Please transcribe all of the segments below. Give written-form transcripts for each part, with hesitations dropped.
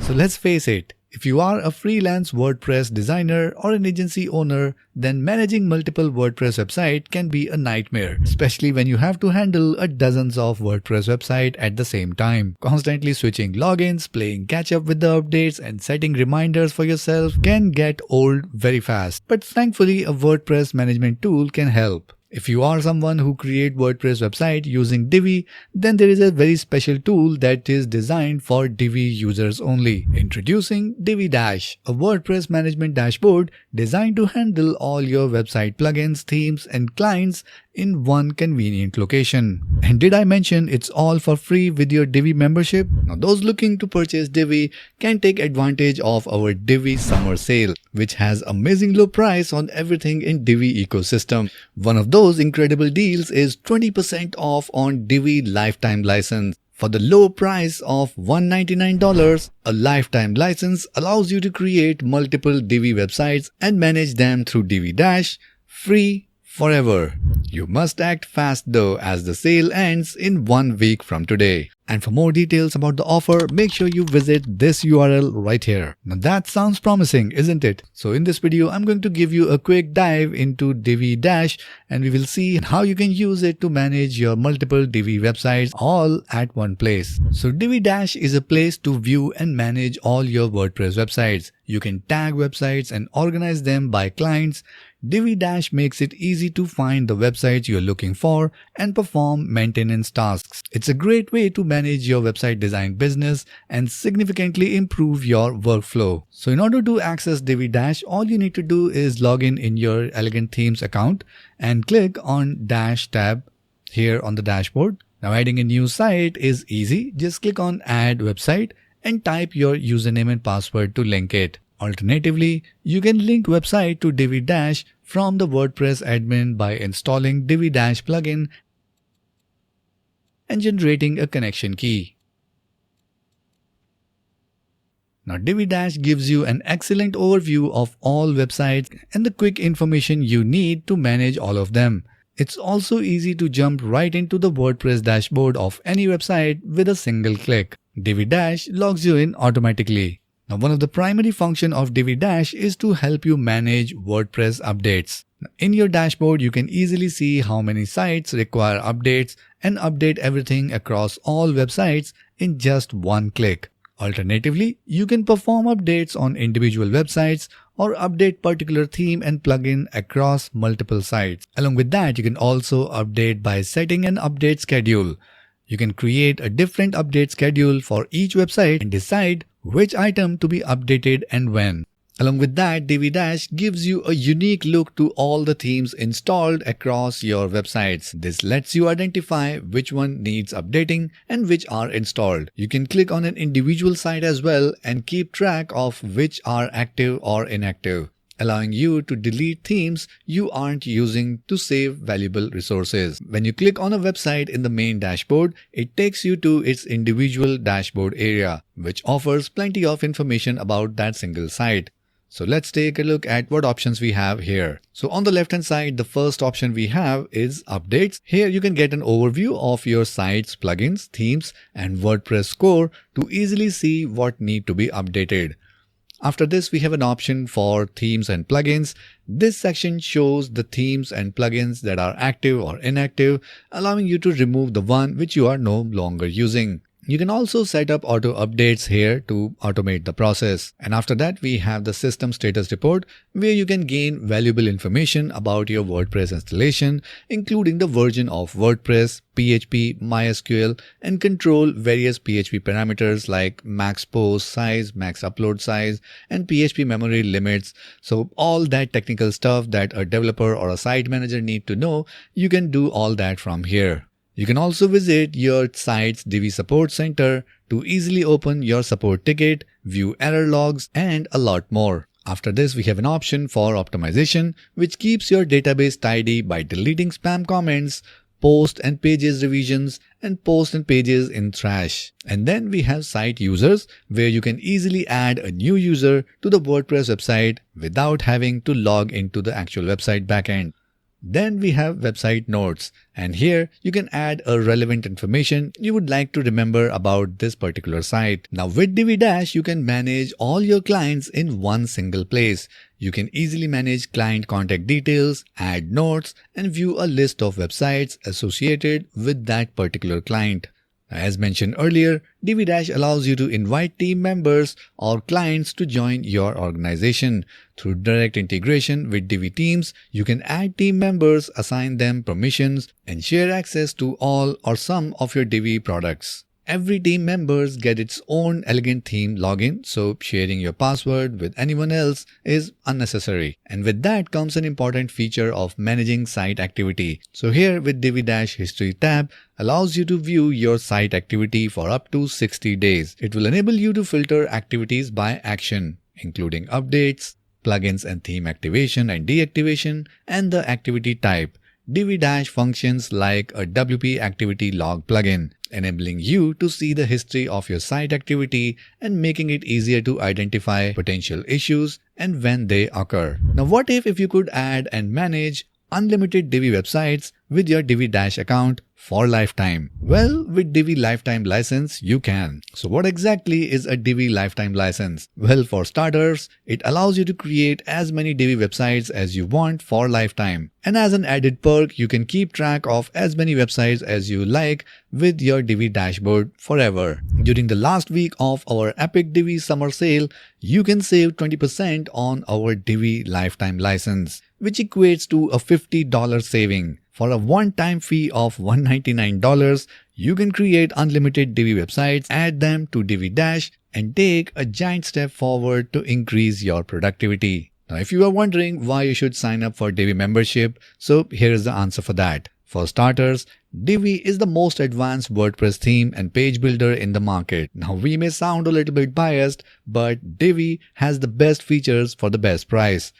So let's face it, if you are a freelance WordPress designer or an agency owner, then managing multiple WordPress websites can be a nightmare, especially when you have to handle dozens of WordPress websites at the same time. Constantly switching logins, playing catch up with the updates, and setting reminders for yourself can get old very fast. But thankfully, a WordPress management tool can help. If you are someone who create WordPress website using Divi, then there is a very special tool that is designed for Divi users only. Introducing Divi Dash, a WordPress management dashboard designed to handle all your website plugins, themes, and clients in one convenient location. And did I mention it's all for free with your Divi membership? Now those looking to purchase Divi can take advantage of our Divi summer sale, which has amazing low price on everything in Divi ecosystem. One of those incredible deals is 20% off on Divi Lifetime license. For the low price of $199, a lifetime license allows you to create multiple Divi websites and manage them through Divi Dash, free forever. You must act fast though, as the sale ends in 1 week from today. And for more details about the offer, make sure you visit this URL right here. Now that sounds promising, isn't it? So in this video, I'm going to give you a quick dive into Divi Dash, and we will see how you can use it to manage your multiple Divi websites all at one place. So Divi Dash is a place to view and manage all your WordPress websites. You can tag websites and organize them by clients. Divi Dash makes it easy to find the websites you're looking for and perform maintenance tasks. It's a great way to manage your website design business and significantly improve your workflow. So in order to access Divi Dash, all you need to do is log in your Elegant Themes account and click on Dash tab here on the dashboard. Now adding a new site is easy. Just click on Add Website and type your username and password to link it. Alternatively, you can link website to Divi Dash from the WordPress admin by installing Divi Dash plugin and generating a connection key. Now Divi Dash gives you an excellent overview of all websites and the quick information you need to manage all of them. It's also easy to jump right into the WordPress dashboard of any website with a single click. Divi Dash logs you in automatically. Now, one of the primary functions of Divi Dash is to help you manage WordPress updates. In your dashboard, you can easily see how many sites require updates and update everything across all websites in just one click. Alternatively, you can perform updates on individual websites or update particular theme and plugin across multiple sites. Along with that, you can also update by setting an update schedule. You can create a different update schedule for each website and decide which item to be updated and when. Along with that, Divi Dash gives you a unique look to all the themes installed across your websites. This lets you identify which one needs updating and which are installed. You can click on an individual site as well and keep track of which are active or inactive, allowing you to delete themes you aren't using to save valuable resources. When you click on a website in the main dashboard, it takes you to its individual dashboard area, which offers plenty of information about that single site. So let's take a look at what options we have here. So on the left hand side, the first option we have is updates. Here you can get an overview of your site's plugins, themes, and WordPress core to easily see what need to be updated. After this, we have an option for themes and plugins. This section shows the themes and plugins that are active or inactive, allowing you to remove the one which you are no longer using. You can also set up auto updates here to automate the process. And after that, we have the system status report, where you can gain valuable information about your WordPress installation, including the version of WordPress, PHP, MySQL, and control various PHP parameters like max post size, max upload size, and PHP memory limits. So all that technical stuff that a developer or a site manager need to know, you can do all that from here. You can also visit your site's Divi Support Center to easily open your support ticket, view error logs, and a lot more. After this, we have an option for optimization, which keeps your database tidy by deleting spam comments, post and pages revisions, and post and pages in trash. And then we have site users, where you can easily add a new user to the WordPress website without having to log into the actual website backend. Then we have website notes, and here you can add a relevant information you would like to remember about this particular site. Now with Divi Dash, you can manage all your clients in one single place. You can easily manage client contact details, add notes, and view a list of websites associated with that particular client. As mentioned earlier, Divi Dash allows you to invite team members or clients to join your organization. Through direct integration with Divi Teams, you can add team members, assign them permissions, and share access to all or some of your Divi products. Every team members get its own elegant theme login, so sharing your password with anyone else is unnecessary. And with that comes an important feature of managing site activity. So here with Divi Dash History tab allows you to view your site activity for up to 60 days. It will enable you to filter activities by action, including updates, plugins and theme activation and deactivation, and the activity type. Divi Dash functions like a WP activity log plugin, enabling you to see the history of your site activity and making it easier to identify potential issues and when they occur. Now what if you could add and manage unlimited Divi websites with your Divi Dash account for lifetime? Well, with Divi Lifetime License, you can. So what exactly is a Divi Lifetime License? Well, for starters, it allows you to create as many Divi websites as you want for lifetime. And as an added perk, you can keep track of as many websites as you like with your Divi dashboard forever. During the last week of our epic Divi summer sale, you can save 20% on our Divi Lifetime License, which equates to a $50 saving. For a one-time fee of $199, you can create unlimited Divi websites, add them to Divi Dash, and take a giant step forward to increase your productivity. Now, if you are wondering why you should sign up for Divi membership, so here is the answer for that. For starters, Divi is the most advanced WordPress theme and page builder in the market. Now, we may sound a little bit biased, but Divi has the best features for the best price.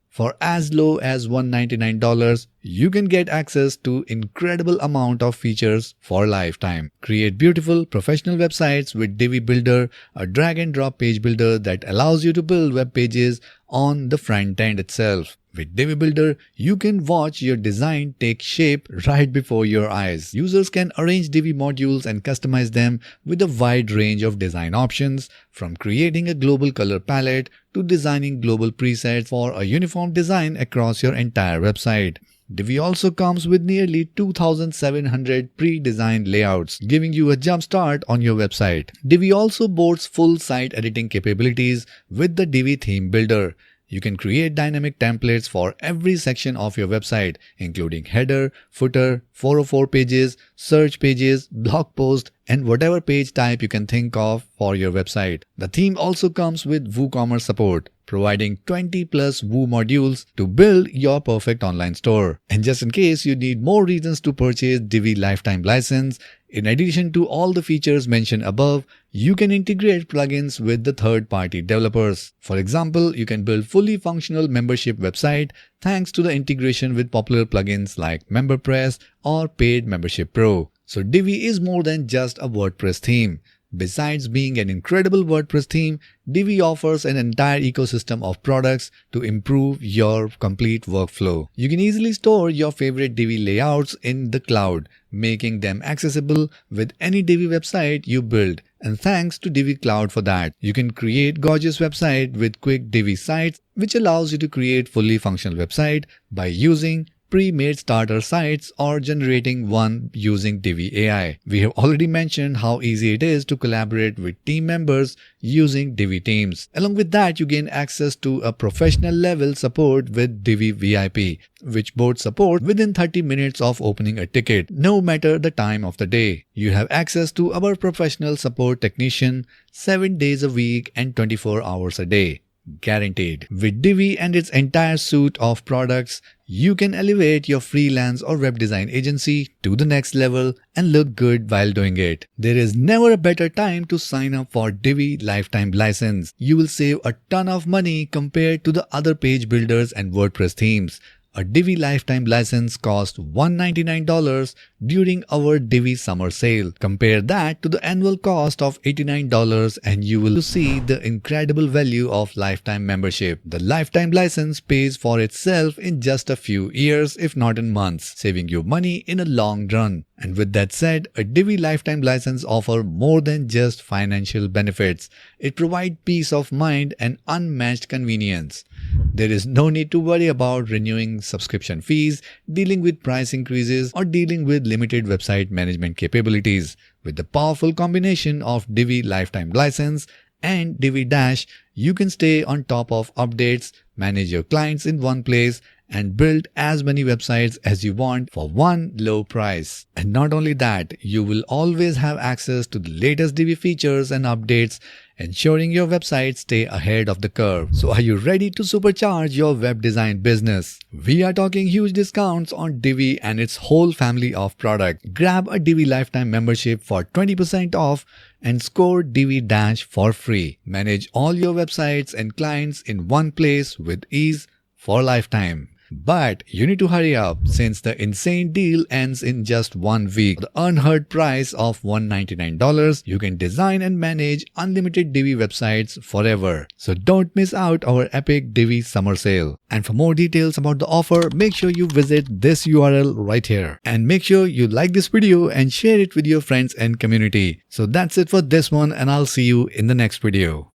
For as low as $199, you can get access to incredible amount of features for lifetime. Create beautiful professional websites with Divi Builder, a drag and drop page builder that allows you to build web pages on the front end itself. With Divi Builder, you can watch your design take shape right before your eyes. Users can arrange Divi modules and customize them with a wide range of design options, from creating a global color palette to designing global presets for a uniform design across your entire website. Divi also comes with nearly 2,700 pre-designed layouts, giving you a jump start on your website. Divi also boasts full site editing capabilities with the Divi Theme Builder. You can create dynamic templates for every section of your website, including header, footer, 404 pages, search pages, blog post, and whatever page type you can think of for your website. The theme also comes with WooCommerce support, providing 20 plus Woo modules to build your perfect online store. And just in case you need more reasons to purchase Divi Lifetime License, in addition to all the features mentioned above, you can integrate plugins with the third-party developers. For example, you can build fully functional membership website thanks to the integration with popular plugins like MemberPress or Paid Membership Pro. So Divi is more than just a WordPress theme. Besides being an incredible WordPress theme, Divi offers an entire ecosystem of products to improve your complete workflow. You can easily store your favorite Divi layouts in the cloud, making them accessible with any Divi website you build. And thanks to Divi Cloud for that, you can create gorgeous website with quick Divi sites, which allows you to create fully functional website by using pre-made starter sites or generating one using Divi AI. We have already mentioned how easy it is to collaborate with team members using Divi Teams. Along with that, you gain access to a professional level support with Divi VIP, which both support within 30 minutes of opening a ticket, no matter the time of the day. You have access to our professional support technician 7 days a week and 24 hours a day. Guaranteed. With Divi and its entire suite of products, you can elevate your freelance or web design agency to the next level and look good while doing it. There is never a better time to sign up for Divi Lifetime License. You will save a ton of money compared to the other page builders and WordPress themes. A Divi Lifetime license costs $199 during our Divi summer sale. Compare that to the annual cost of $89 and you will see the incredible value of lifetime membership. The lifetime license pays for itself in just a few years, if not in months, saving you money in a long run. And with that said, a Divi lifetime license offers more than just financial benefits. It provides peace of mind and unmatched convenience. There is no need to worry about renewing subscription fees, dealing with price increases, or dealing with limited website management capabilities. With the powerful combination of Divi Lifetime License and Divi Dash, you can stay on top of updates, manage your clients in one place, and build as many websites as you want for one low price. And not only that, you will always have access to the latest Divi features and updates, ensuring your websites stay ahead of the curve. So are you ready to supercharge your web design business? We are talking huge discounts on Divi and its whole family of products. Grab a Divi lifetime membership for 20% off and score Divi Dash for free. Manage all your websites and clients in one place with ease for lifetime. But you need to hurry up since the insane deal ends in just 1 week. For the unheard price of $199, you can design and manage unlimited Divi websites forever. So don't miss out our epic Divi summer sale. And for more details about the offer, make sure you visit this URL right here. And make sure you like this video and share it with your friends and community. So that's it for this one and I'll see you in the next video.